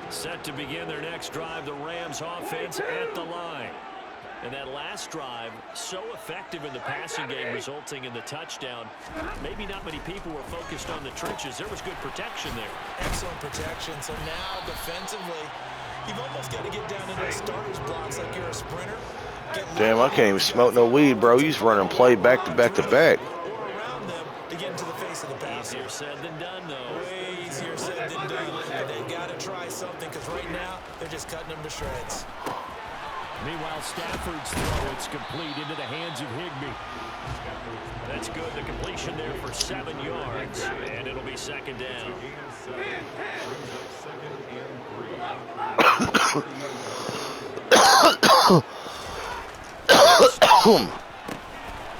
Set to begin their next drive, the Rams offense at the line. And that last drive, so effective in the passing game, resulting in the touchdown. Maybe not many people were focused on the trenches. There was good protection there. Excellent protection. So now, defensively, you've almost got to get down into the starter's blocks like you're a sprinter. Damn, I can't even smoke no weed, bro. He's running play back to back to back. Or around them to get into the face of the passer. Easier said than done, though. Way easier said than done. But they've got to try something because right now, they're just cutting them to shreds. Meanwhile, Stafford's throw, it's complete into the hands of Higbee. That's good. The completion there for 7 yards, and it'll be second down.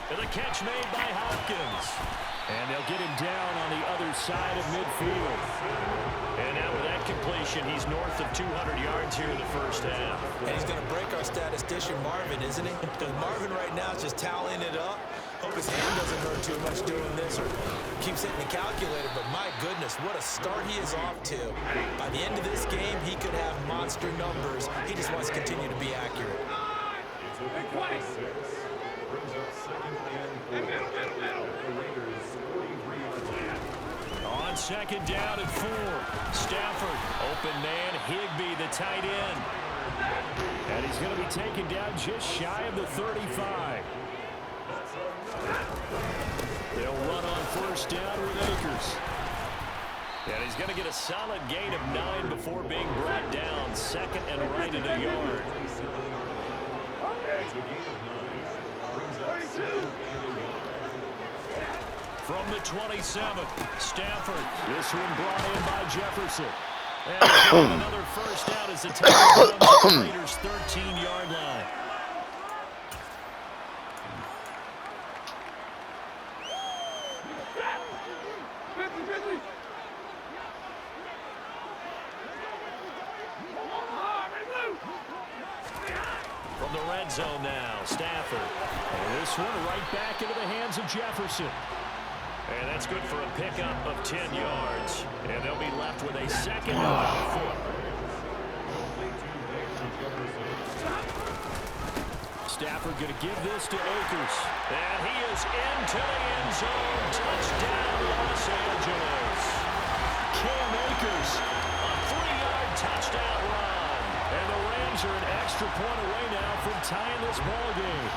And the catch made by Hopkins. And they'll get him down on the other side of midfield. And now with that completion, he's north of 200 yards here in the first half. And he's going to break our statistician Marvin, isn't he? Because Marvin right now is just tallying it up. Hope his hand doesn't hurt too much doing this or keeps hitting the calculator. But my goodness, what a start he is off to. By the end of this game, he could have monster numbers. He just wants to continue to be accurate. On second down and 4. Stafford, open man, Higbee, the tight end. And he's going to be taken down just shy of the 35. They'll run on first down with Akers. And he's going to get a solid gain of 9 before being brought down. Second and right at a yard. From the 27, Stafford. This one brought in by Jefferson. And another first down as the tackle comes to the Raiders' 13-yard line. From the red zone now, Stafford. And this one right back into the hands of Jefferson. And that's good for a pickup of 10 yards. And they'll be left with a second and about 4. Stafford going to give this to Akers. And he is into the end zone. Touchdown, Los Angeles. Cam Akers, a 3-yard touchdown run. And the Rams are an extra point away now from tying this ball game.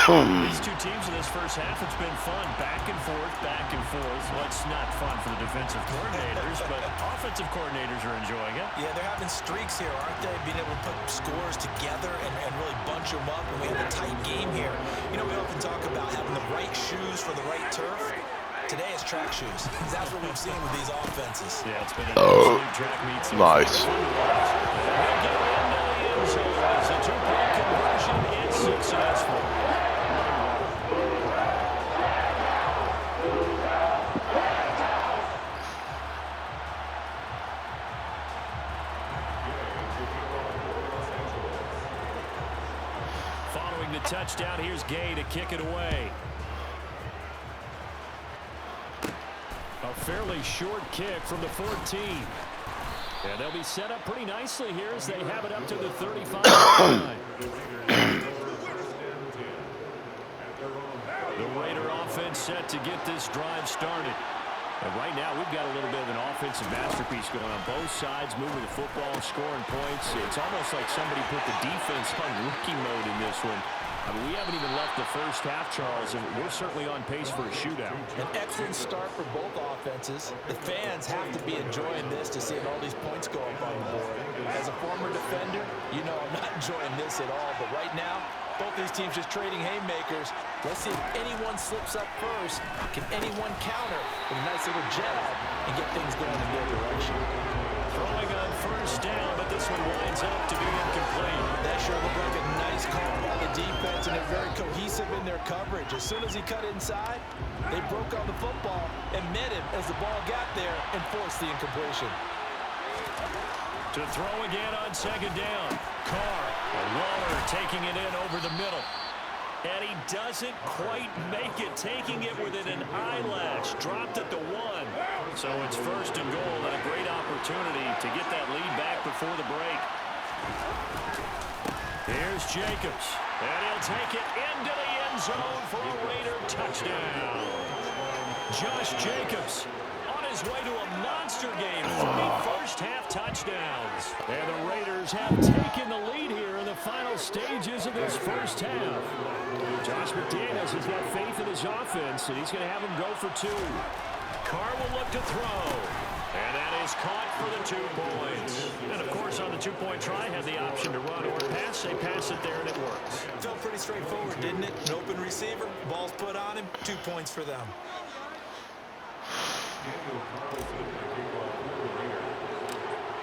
These two teams in this first half, it's been fun. Back and forth, back and forth. Well, it's not fun for the defensive coordinators, but offensive coordinators are enjoying it. Yeah, they're having streaks here, aren't they? Being able to put scores together and really bunch them up. And we have a tight game here. You know, we often talk about having the right shoes for the right turf. Today it's track shoes. That's what we've seen with these offenses. Yeah, it's been an absolute track meet. Nice. It's a two-point conversion and successful. Following the touchdown, here's Gay to kick it away. A fairly short kick from the 14. And they'll be set up pretty nicely here as they have it up to the 35. The Raider offense set to get this drive started. And right now, we've got a little bit of an offensive masterpiece going on both sides, moving the football, scoring points. It's almost like somebody put the defense on rookie mode in this one. I mean, we haven't even left the first half, Charles, and we're certainly on pace for a shootout. An excellent start for both offenses. The fans have to be enjoying this to see all these points go up on the board. As a former defender, you know I'm not enjoying this at all. But right now, both these teams just trading haymakers. Let's see if anyone slips up first. Can anyone counter with a nice little jab and get things going in their direction? Throwing on first down, but this one winds up to be incomplete. That sure looked like a nice call by the defense, and they're very cohesive in their coverage. As soon as he cut inside, they broke on the football and met him as the ball got there and forced the incompletion. To throw again on second down. Carr, Waller taking it in over the middle. And he doesn't quite make it, taking it within an eyelash. Dropped at the 1. So it's first and goal and a great opportunity to get that lead back before the break. Here's Jacobs, and he'll take it into the end zone for a Raider touchdown. Josh Jacobs on his way to a monster game, 3 first-half touchdowns. And the Raiders have taken the lead here in the final stages of this first half. Josh McDaniels has got faith in his offense, and he's going to have him go for 2. Carr will look to throw. And that is caught for the 2 points. And, of course, on the 2-point try, had the option to run or pass. They pass it there, and it works. Felt pretty straightforward, didn't it? An open receiver, ball's put on him, 2 points for them.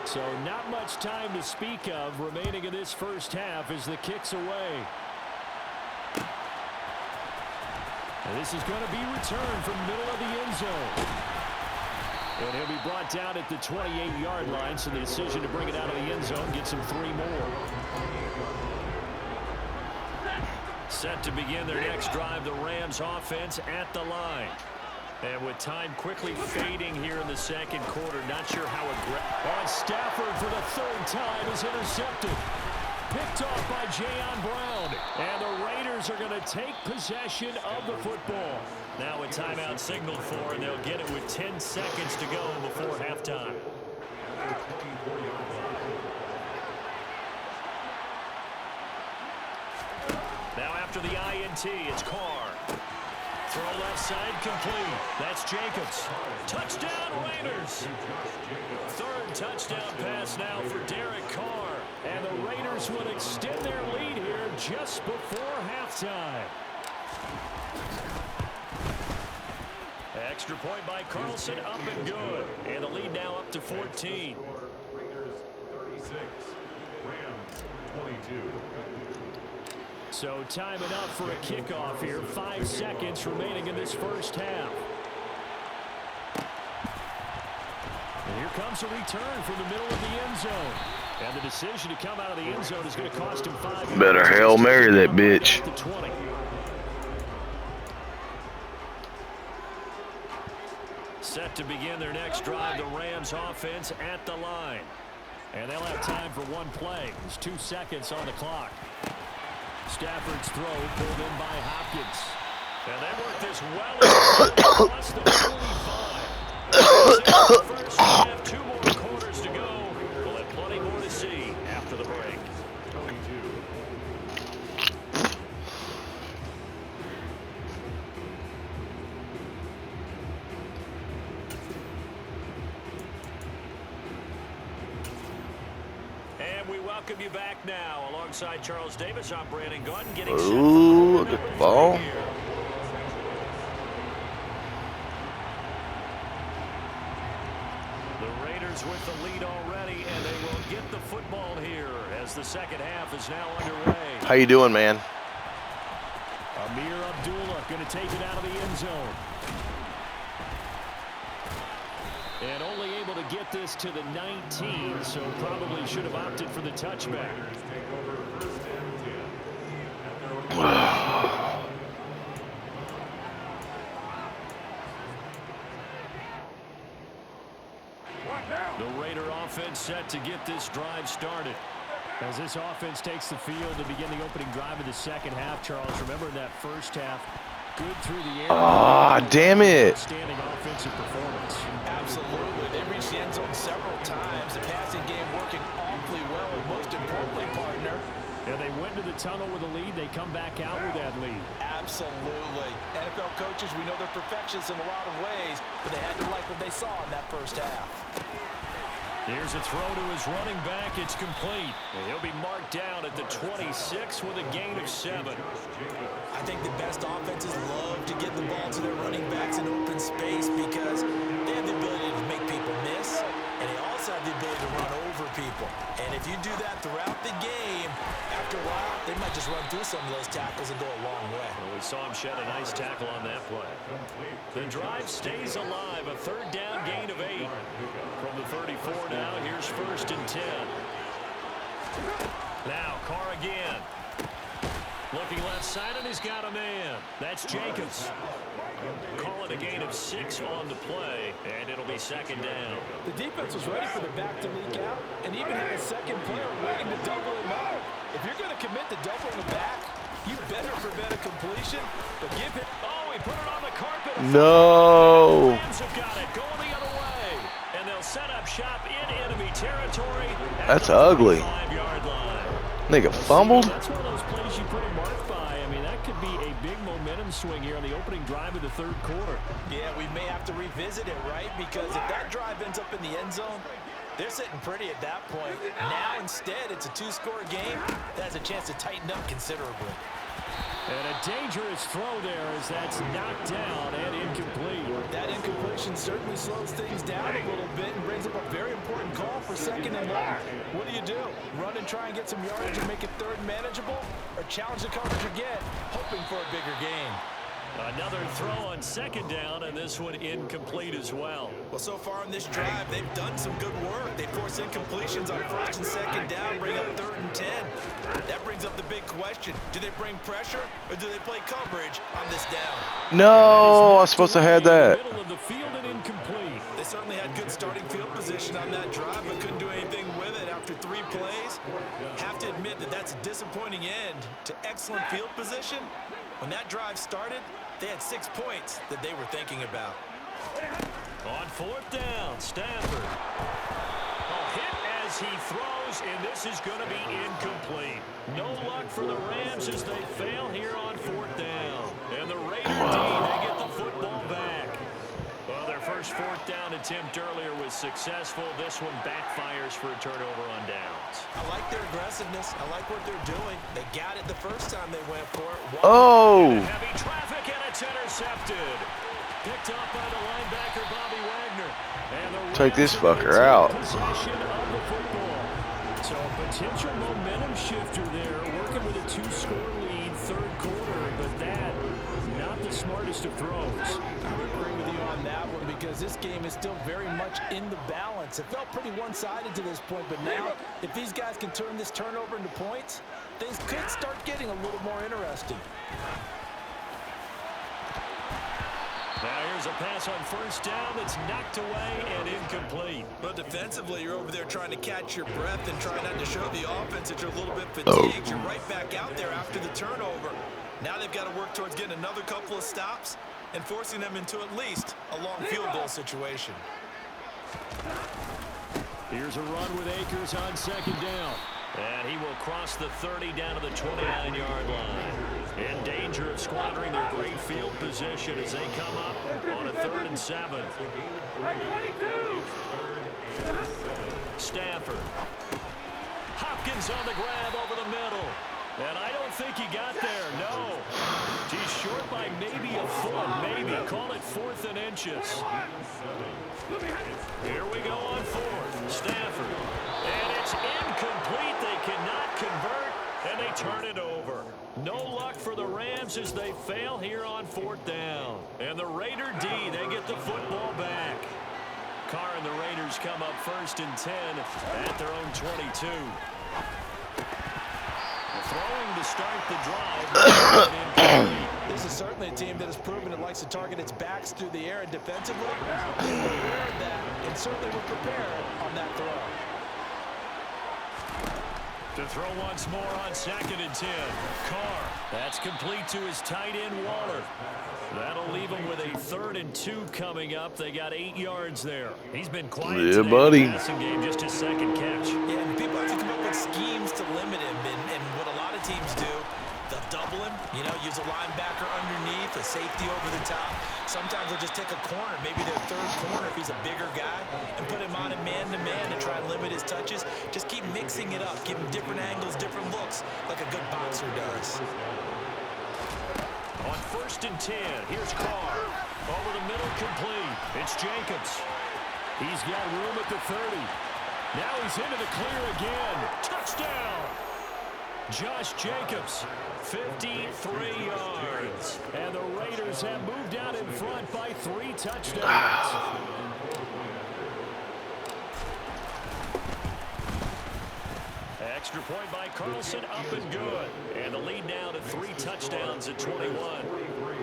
So not much time to speak of remaining in this first half as the kick's away. And this is going to be returned from the middle of the end zone. And he'll be brought down at the 28-yard line, so the decision to bring it out of the end zone gets him 3 more. Set to begin their next drive, the Rams offense at the line. And with time quickly fading here in the second quarter, not sure how aggressive. Stafford for the 3rd time is intercepted. Picked off by Jayon Brown. And the Raiders are going to take possession of the football. Now a timeout signaled for, and they'll get it with 10 seconds to go before halftime. Now after the INT, it's Carr. Throw left side complete. That's Jacobs. Touchdown Raiders. 3rd touchdown pass now for Derek Carr. And the Raiders would extend their lead here just before halftime. Extra point by Carlson, up and good. And the lead now up to 14. Raiders 36, Rams 22. So time enough for a kickoff here. 5 seconds remaining in this first half. And here comes a return from the middle of the end zone. And the decision to come out of the end zone is going to cost him 5 Better Hail Mary that bitch. The 20. Set to begin their next drive, the Rams offense at the line. And they'll have time for 1 play. There's 2 seconds on the clock. Stafford's throw pulled in by Hopkins. And they work this well across the 45. First half, 2 more quarters to go. We'll have plenty more to see after the break. 22. And we welcome you back now. Alongside Charles Davis, I'm Brandon Gautin getting Ooh, look at the ball. The Raiders with the lead already, and they will get the football here as the second half is now underway. How you doing, man? Amir Abdullah going to take it out of the end zone. And only able to get this to the 19, so probably should have opted for the touchback. The Raider offense set to get this drive started. As this offense takes the field to begin the opening drive of the second half, Charles, remember in that first half, good through the air. Ah, damn it. Outstanding offensive performance. Absolutely. They reached the end zone several times. The passing game working awfully well, and most importantly, partner. And they went to the tunnel with a lead. They come back out with that lead. Absolutely. NFL coaches, we know they're perfectionists in a lot of ways, but they had to like what they saw in that first half. Here's a throw to his running back. It's complete. And he'll be marked down at the 26 with a gain of 7. I think the best offenses love to get the ball to their running backs in open space because they have the ability to make people miss, and they also have the ability to run over people. And if you do that throughout the game, after a while, they might just run through some of those tackles and go a long way. Well, we saw him shed a nice tackle on that play. The drive stays alive. A 3rd down gain of 8. From the 34 now, here's 1st and 10. Now, Carr again. Looking left side, and he's got a man. That's Jacobs. Call it a gain of 6 on the play, and it'll be second down. The defense was ready for the back to leak out, and even had a second player waiting to double him up. If you're going to commit to doubling the back, you better prevent a completion, but give him. Oh, he put it on the carpet. No. The Rams have got it going the other way, and they'll set up shop in enemy territory. That's ugly. 5-yard line. Nigga fumbled. That's one of those plays you put a mark by. I mean, that could be a big momentum swing here on the opening drive of the third quarter. Yeah, we may have to revisit it, right? Because if that drive ends up in the end zone, they're sitting pretty at that point. Now, instead, it's a 2-score game that has a chance to tighten up considerably. And a dangerous throw there as that's knocked down and incomplete. That incompletion certainly slows things down a little bit and brings up a very important call for second and long. What do? Run and try and get some yardage and make it third manageable? Or challenge the coverage again, hoping for a bigger gain? Another throw on second down, and this one incomplete as well. Well, so far in this drive, they've done some good work. They force incompletions on first and second down, bring up third and 10. That brings up the big question. Do they bring pressure, or do they play coverage on this down? No, I was supposed to have that. Middle of the field and incomplete. They certainly had good starting field position on that drive, but couldn't do anything with it after 3 plays. Have to admit that that's a disappointing end to excellent field position. When that drive started, they had 6 points that they were thinking about. On fourth down, Stafford. Hit as he throws, and this is going to be incomplete. No luck for the Rams as they fail here on fourth down. And the Raiders, they get the football back. Well, their first fourth down attempt earlier was successful. This one backfires for a turnover on downs. I like their aggressiveness. I like what they're doing. They got it the first time they went for it. Oh. Heavy traffic, and it's intercepted. Picked up by the linebacker, Bobby Wagner. And the Take this Rams fucker out. possession of the football. So a potential momentum shifter there, working with a 2-score lead, third quarter, but that, not the smartest of throws. I would agree with you on that one because this game is still very much in the balance. It felt pretty one-sided to this point, but now if these guys can turn this turnover into points, things could start getting a little more interesting. Now here's a pass on first down that's knocked away and incomplete. But defensively, you're over there trying to catch your breath and try not to show the offense that you're a little bit fatigued. You're right back out there after the turnover. Now they've got to work towards getting another couple of stops and forcing them into at least a long field goal situation. Here's a run with Akers on second down. And he will cross the 30 down to the 29-yard line. In danger of squandering their great field position as they come up on a 3rd and 7. Stafford. Hopkins on the grab over the middle. And I don't think he got there, no. He's short by maybe a foot, maybe. Call it 4th and inches. Here we go on 4th. Stafford. And it's incomplete. They cannot convert, and they turn it over. No luck for the Rams as they fail here on 4th down. And the Raider D, they get the football back. Carr and the Raiders come up 1st and 10 at their own 22. Throwing to start the drive. This is certainly a team that has proven it likes to target its backs through the air and defensively. They were aware of that and certainly were prepared on that throw. To throw once more on 2nd and 10. Carr. That's complete to his tight end, Waller. That'll leave him with a 3rd and 2 coming up. They got 8 yards there. He's been quiet today buddy. in the passing game, just his 2nd catch. Yeah, and people have to come up with schemes to limit him. And what a lot of teams do, they'll double him, use a linebacker underneath, a safety over the top. Sometimes they'll just take a corner, maybe their 3rd corner if he's a bigger guy, and put him on a man-to-man to try and limit his touches. Just keep mixing it up, give him different angles, different looks, like a good boxer does. On 1st and 10, here's Carr. Over the middle, complete. It's Jacobs. He's got room at the 30. Now he's into the clear again. Touchdown! Josh Jacobs, 53 yards. And the Raiders have moved out in front by 3 touchdowns. Extra point by Carlson, up and good. And the lead now to 3 touchdowns at 21. 43.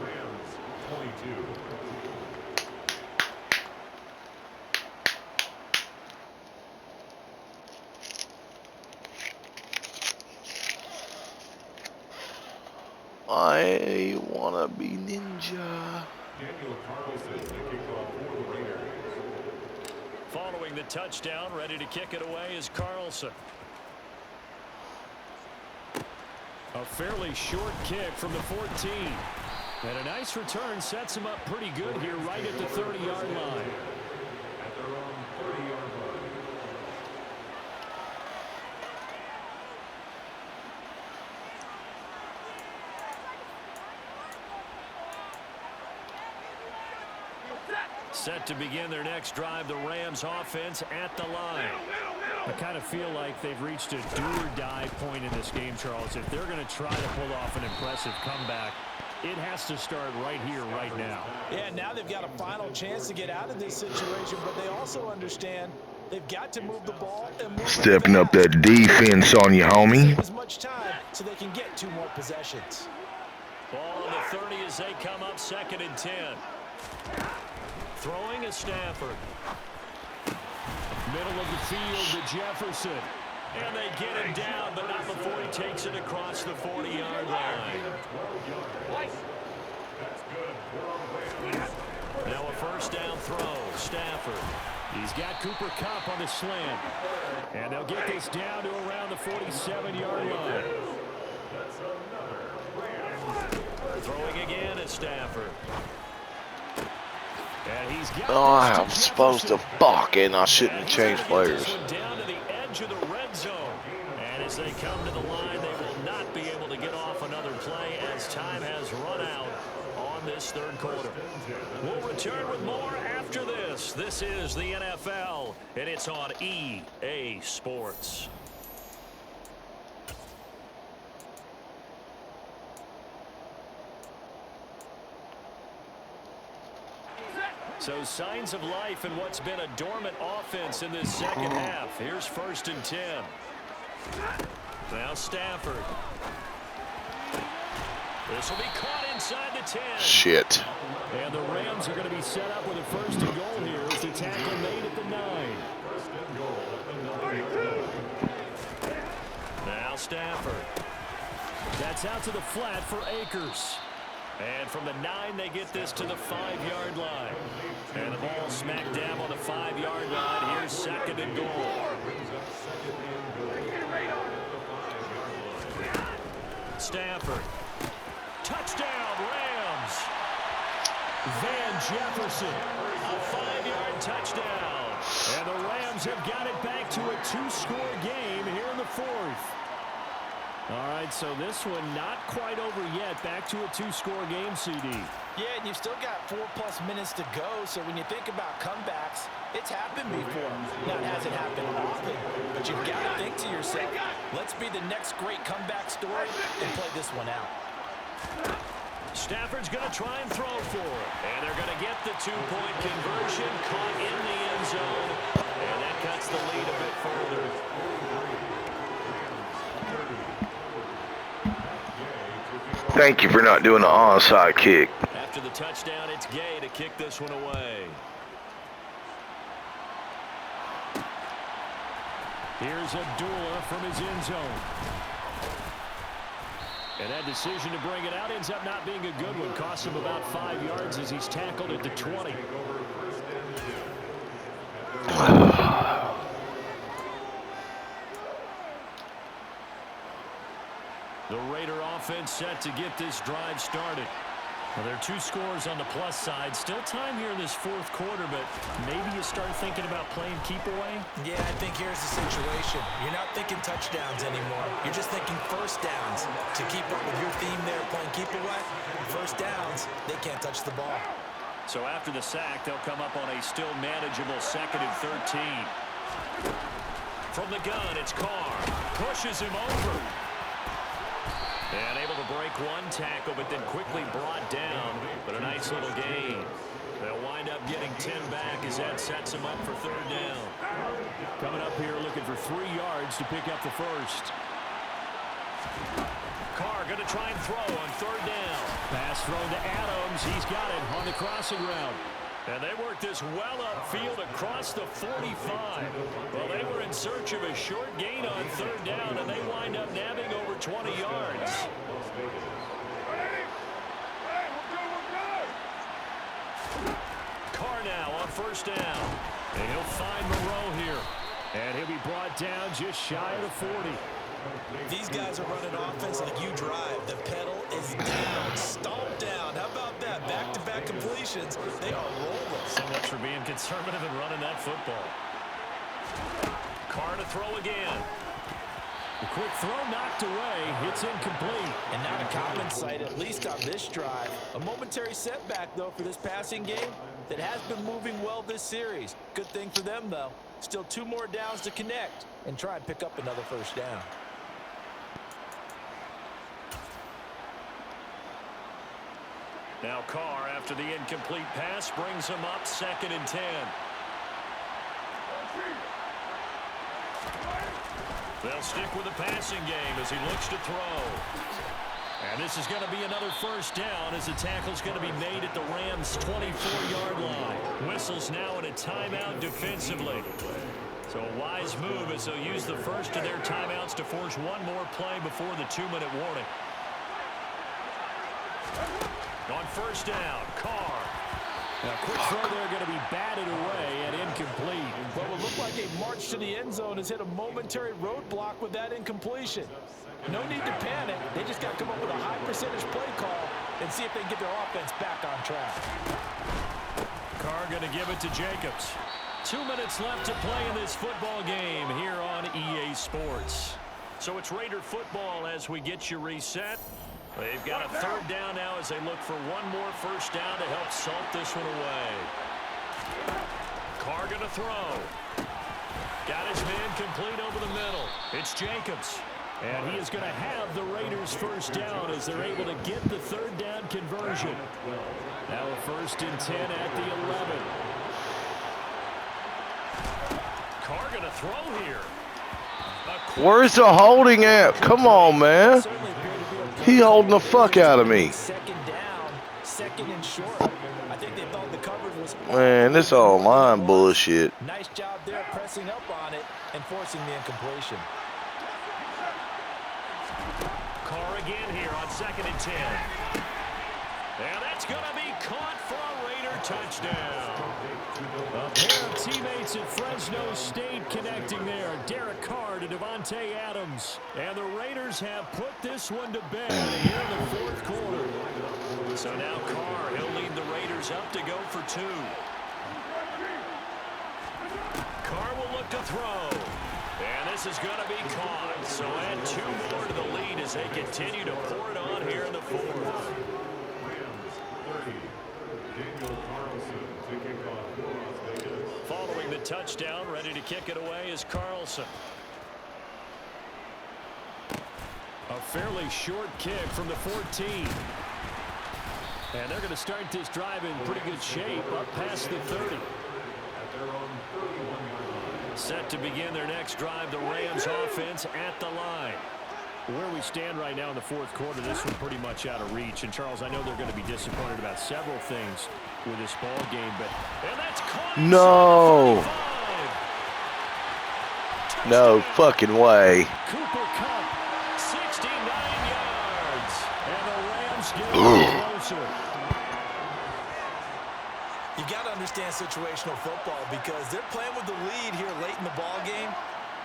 Rams 22. I wanna be ninja. Daniel Carlson, the kickoff for the Raiders. Following the touchdown, ready to kick it away is Carlson. A fairly short kick from the 14. And a nice return sets him up pretty good here right at the 30-yard line. At their own 30-yard line. Set to begin their next drive, the Rams offense at the line. I kind of feel like they've reached a do-or-die point in this game, Charles. If they're going to try to pull off an impressive comeback, it has to start right here, right now. Yeah, now they've got a final chance to get out of this situation, but they also understand they've got to move the ball and move Stepping up that defense on you, homie. save as much time so they can get 2 more possessions. Ball on the 30 as they come up 2nd and 10. Throwing is Stafford. Middle of the field to Jefferson. And they get him down, but not before he takes it across the 40-yard line. Now a first down throw. Stafford. He's got Cooper Kupp on the slant. And they'll get this down to around the 47-yard line. Throwing again at Stafford. And he's got I'm supposed to fuck and I shouldn't change players. Down to the edge of the red zone. And as they come to the line, they will not be able to get off another play as time has run out on this 3rd quarter. We'll return with more after this. This is the NFL, and it's on EA Sports. So signs of life in what's been a dormant offense in this 2nd half. Here's 1st and 10. Now Stafford. This will be caught inside the 10. Shit. And the Rams are going to be set up with a 1st and goal here as the tackle made at the 9. Now Stafford. That's out to the flat for Akers. And from the 9, they get this to the 5-yard line. And the ball smack dab on the 5-yard line. Here's 2nd and goal. Stafford. Touchdown, Rams. Van Jefferson. A 5-yard touchdown. And the Rams have got it back to a 2-score game here in the 4th. All right, so this one not quite over yet. Back to a 2-score game, CD. Yeah, and you've still got 4+ minutes to go, so when you think about comebacks, it's happened before. Now, it hasn't happened often, but you've got to think to yourself, let's be the next great comeback story and play this one out. Stafford's going to try and throw for it. And they're going to get the 2-point conversion caught in the end zone. And that cuts the lead a bit further. Thank you for not doing the onside kick. After the touchdown, it's Gay to kick this one away. Here's Abdullah from his end zone. And that decision to bring it out ends up not being a good one. Costs him about 5 yards as he's tackled at the 20. The Raider offense set to get this drive started. Well, there are 2 scores on the plus side. Still time here in this 4th quarter, but maybe you start thinking about playing keep away? Yeah, I think here's the situation. You're not thinking touchdowns anymore. You're just thinking first downs. To keep up with your theme there, playing keep away, first downs, they can't touch the ball. So after the sack, they'll come up on a still manageable 2nd and 13. From the gun, it's Carr. Pushes him over. And able to break one tackle, but then quickly brought down. But a nice little gain. They'll wind up getting 10 back as that sets them up for third down. Coming up here looking for 3 yards to pick up the first. Carr going to try and throw on third down. Pass thrown to Adams. He's got it on the crossing route. And they worked this well upfield across the 45. Well, they were in search of a short gain on third down, and they wind up nabbing over 20 yards. Carr now on first down. And he'll find Moreau here. And he'll be brought down just shy of the 40. These guys are running offense like you drive. The pedal is down, stomped down. How about that? Back-to-back completions. They are rolling. So much for being conservative and running that football. Carr to throw again. The quick throw knocked away. It's incomplete. And not a common sight, at least on this drive. A momentary setback, though, for this passing game that has been moving well this series. Good thing for them, though. Still 2 more downs to connect and try and pick up another first down. Now Carr, after the incomplete pass, brings him up 2nd and 10. They'll stick with the passing game as he looks to throw. And this is going to be another first down as the tackle's going to be made at the Rams' 24-yard line. Whistles now in a timeout defensively. So a wise move as they'll use the first of their timeouts to force one more play before the 2-minute warning. On first down, Carr. Now, quick throw there going to be batted away and incomplete. What would look like a march to the end zone has hit a momentary roadblock with that incompletion. No need to panic. They just got to come up with a high percentage play call and see if they can get their offense back on track. Carr going to give it to Jacobs. 2 minutes left to play in this football game here on EA Sports. So it's Raider football as we get you reset. They've got a third down now as they look for one more first down to help salt this one away. Carr going to throw. Got his man complete over the middle. It's Jacobs. And he is going to have the Raiders first down as they're able to get the third down conversion. Now a 1st and 10 at the 11. Carr going to throw here. Where's the holding at? Come on, man. He holding the fuck out of me. 2nd down, 2nd and short. I think they thought the coverage was... Man, this all line bullshit. Nice job there pressing up on it and forcing the incompletion. Carr again here on 2nd and 10. And that's going to be caught for a Raider touchdown. A pair of teammates at Fresno State connecting there. Derek Carr to Devontae Adams. And the Raiders have put this one to bed here in the 4th quarter. So now Carr, he'll lead the Raiders up to go for 2. Carr will look to throw. And this is going to be caught. So add 2 more to the lead as they continue to pour it on here in the 4th. Following the touchdown, ready to kick it away is Carlson. A fairly short kick from the 14. And they're going to start this drive in pretty good shape up past the 30. Set to begin their next drive, the Rams offense at the line. Where we stand right now in the 4th quarter, this one pretty much out of reach. And, Charles, I know they're going to be disappointed about several things with this ball game, but and that's caught. No. No fucking way. Cooper Kupp, 69 yards. And the Rams get a little closer. You got to understand situational football because they're playing with the lead here late in the ball game.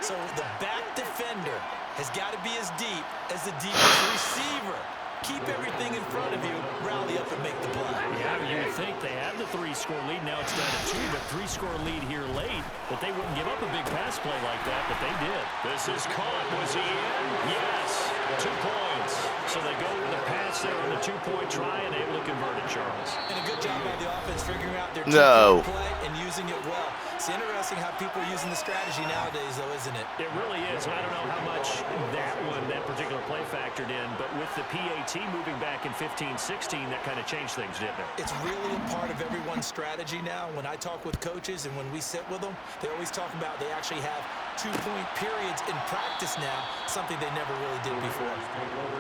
So the back defender has got to be as deep as the deepest receiver. Keep everything in front of you, rally up and make the play. Yeah, you would think they had the 3-score lead. Now it's down to 2, but 3-score lead here late. But they wouldn't give up a big pass play like that, but they did. This is caught. Was he in? Yes. 2 points. So they go with a pass there on the 2-point try and able to convert it, Charles. And a good job by the offense figuring out their No. two-point play and using it well. It's interesting how people are using the strategy nowadays, though, isn't it? It really is. I don't know how much that particular play factored in, but with the PAT moving back in 15-16, that kind of changed things, didn't it? It's really a part of everyone's strategy now. When I talk with coaches and when we sit with them, they always talk about they actually have 2-point periods in practice now, something they never really did before.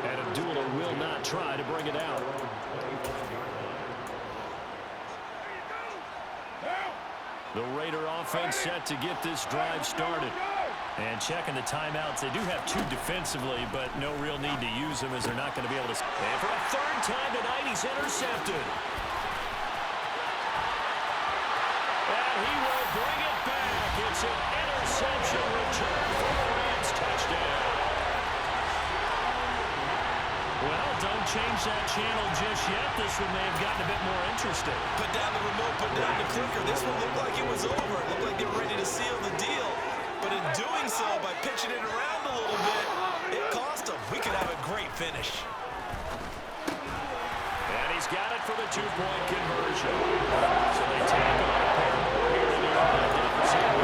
And Abdullah will not try to bring it out. The Raider offense set to get this drive started. And checking the timeouts, they do have 2 defensively, but no real need to use them as they're not going to be able to. And for a 3rd time tonight, he's intercepted. And he will bring it back. It's an interception return for the Rams touchdown. Well, don't change that channel just yet. This one may have gotten a bit more interesting. Put down the remote, put down the clicker. This one looked like it was over. It looked like they were ready to seal the deal. But in doing so, by pitching it around a little bit, it cost them. We could have a great finish. And he's got it for the 2-point conversion. So they take on a pair more here in the deficit.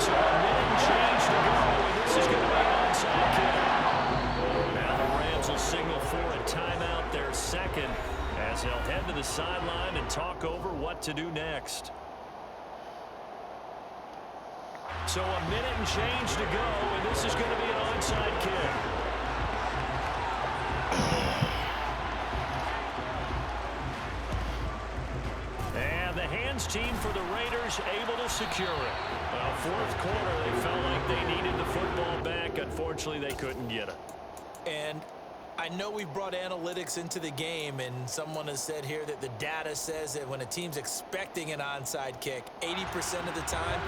So a minute and change to go. This is going to be an onside kick. Now the Rams will signal for a timeout, their 2nd, as they'll head to the sideline and talk over what to do next. So a minute and change to go, and this is going to be an onside kick. And the hands team for the Raiders able to secure it. Well, 4th quarter, they felt like they needed the football back. Unfortunately, they couldn't get it. And I know we've brought analytics into the game, and someone has said here that the data says that when a team's expecting an onside kick, 80% of the time,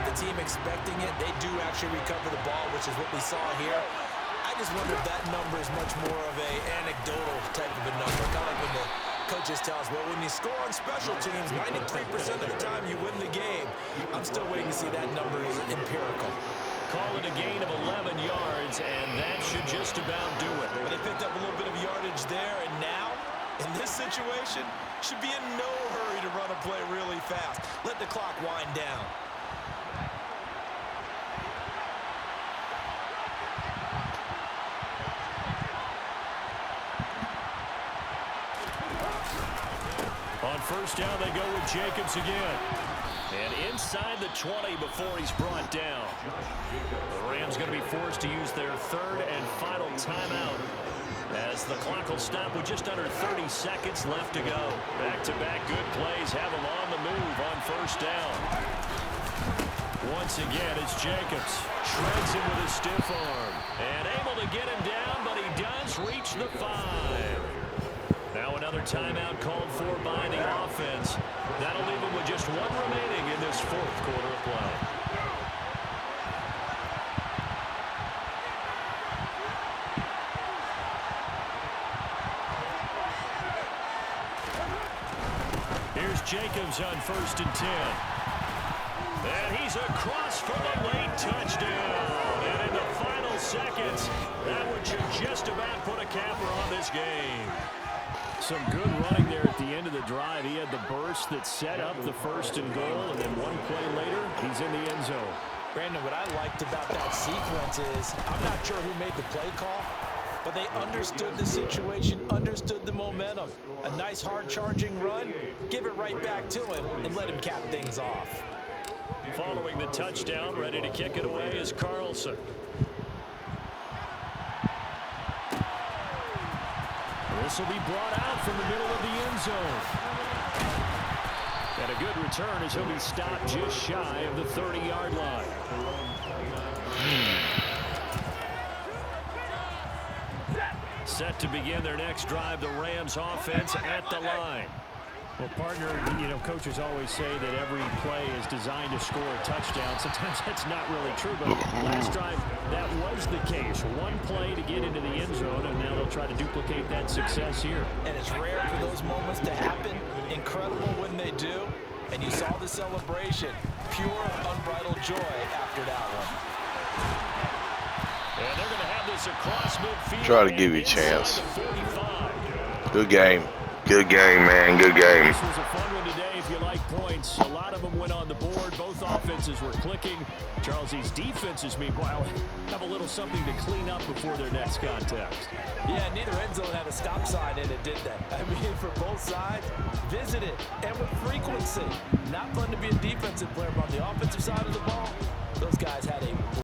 the team expecting it, they do actually recover the ball, which is what we saw here. I just wonder if that number is much more of an anecdotal type of a number, kind of like when the coaches tell us, well, when you score on special teams, 93% of the time you win the game. I'm still waiting to see that number is empirical. Call it a gain of 11 yards, and that should just about do it. But they picked up a little bit of yardage there, and now, in this situation, should be in no hurry to run a play really fast. Let the clock wind down. On 1st down, they go with Jacobs again. And inside the 20 before he's brought down. The Rams going to be forced to use their 3rd and final timeout as the clock will stop with just under 30 seconds left to go. Back-to-back good plays have them on the move on 1st down. Once again, it's Jacobs. Shreds him with a stiff arm. And able to get him down, but he does reach the 5. Now another timeout called for by the offense. That'll leave them with just 1 remaining in this 4th quarter of play. Here's Jacobs on 1st and 10. And he's across for the late touchdown. And in the final seconds, that would just about put a capper on this game. Some good running there at the end of the drive. He had the burst that set up the 1st and goal, and then 1 play later, he's in the end zone. Brandon, what I liked about that sequence is I'm not sure who made the play call, but they understood the situation, understood the momentum. A nice hard-charging run, give it right back to him, and let him cap things off. Following the touchdown, ready to kick it away is Carlson. This will be brought out from the middle of the end zone. And a good return as he'll be stopped just shy of the 30-yard line. Set to begin their next drive, the Rams offense at the line. Well, partner, coaches always say that every play is designed to score a touchdown. Sometimes that's not really true, but last drive, that was the case. 1 play to get into the end zone, and now they'll try to duplicate that success here. And it's rare for those moments to happen. Incredible when they do. And you saw the celebration. Pure, unbridled joy after that one. And they're going to have this this across midfield. Try to give you a inside chance. the 45. Good game. Good game, man. Good game. This was a fun one today if you like points. A lot of them went on the board. Both offenses were clicking. Charles's defenses, meanwhile, have a little something to clean up before their next contest. Yeah, neither end zone had a stop sign in it, did they? I mean, for both sides, visit it, and with frequency. Not fun to be a defensive player, but on the offensive side of the ball, those guys had a